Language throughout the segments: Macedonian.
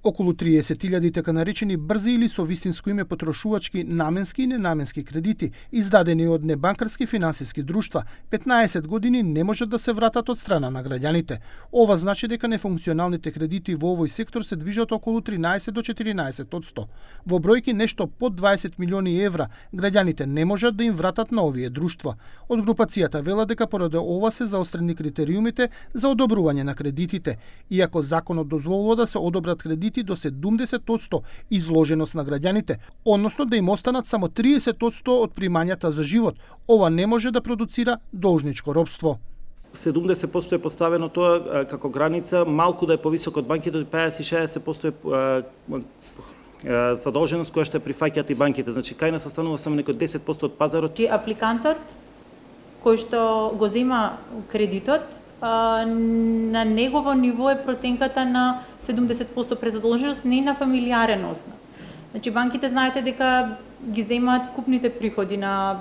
Околу 30.000 така наречени брзи или со вистинско име потрошувачки наменски и ненаменски кредити, издадени од небанкарски финансиски друштва, 15 години не можат да се вратат од страна на граѓаните. Ова значи дека нефункционалните кредити во овој сектор се движат околу 13 до 14%. Во бројки нешто под 20 милиони евра граѓаните не можат да им вратат на овие друштва. Од групацијата велат дека поради ова се заострени критериумите за одобрување на кредитите, иако законот дозволува да се одобрат кредити до 70% изложеност на граѓаните, односно да им останат само 30% од примањата за живот. Ова не може да продуцира должничко робство. 70% е поставено тоа како граница, малку да е повисок од банките, 50-60% е задолженост која што прифаќаат и банките. Значи, кај нас останува само некој 10% од пазарот. Апликантот кој што го зема кредитот, на негово ниво е проценката на 70% презадолженост, не на фамилиарен основ. Значи, банките знаете дека ги земаат вкупните приходи на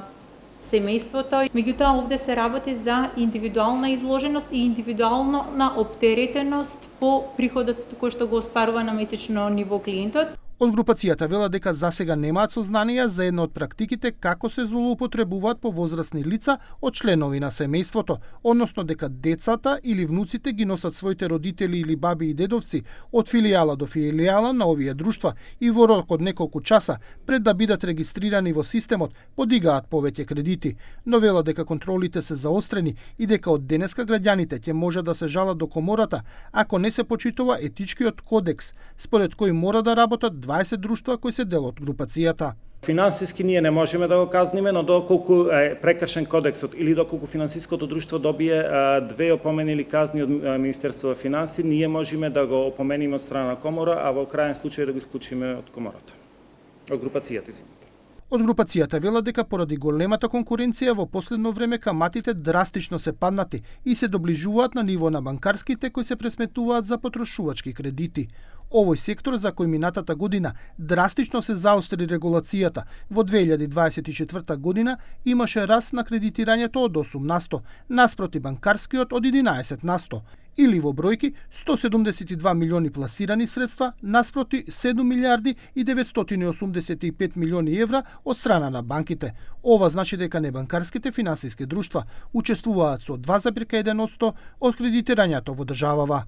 семејството, меѓутоа овде се работи за индивидуална изложеност и индивидуална оптеретеност по приходот кој што го остварува на месечно ниво клиентот. Од групацијата велат дека засега немаат сознанија за една од практиките како се злоупотребуваат по возрастни лица од членови на семејството, односно дека децата или внуците ги носат своите родители или баби и дедовци од филијала до филијала на овие друштва и во рок од неколку часа пред да бидат регистрирани во системот подигаат повеќе кредити. Но велат дека контролите се заострени и дека од денеска граѓаните ќе можат да се жалат до комората ако не се почитува етичкиот кодекс, според кој мора да работат 20 друштва кои се дел од групацијата. Финансиски ние не можеме да го казниме, но доколку е прекршен кодексот или доколку финансиското друштво добие 2 опомени или казни од Министерството за финанси, ние можеме да го опомениме од страна на комора, а во крајен случај да го исклучиме од комората. Од групацијата, извинете. Од групацијата велат дека поради големата конкуренција во последно време каматите драстично се паднати и се доближуваат на ниво на банкарските кои се пресметуваат за потрошувачки кредити. Овој сектор за кој минатата година драстично се заостри регулацијата, во 2024 година имаше раст на кредитирањето од 8%, наспроти банкарскиот од 11%, или во бројки 172 милиони пласирани средства наспроти 7 милиарди и 985 милиони евра од страна на банките. Ова значи дека небанкарските финансиски друштва учествуваат со 2,1% од кредитирањето во државава.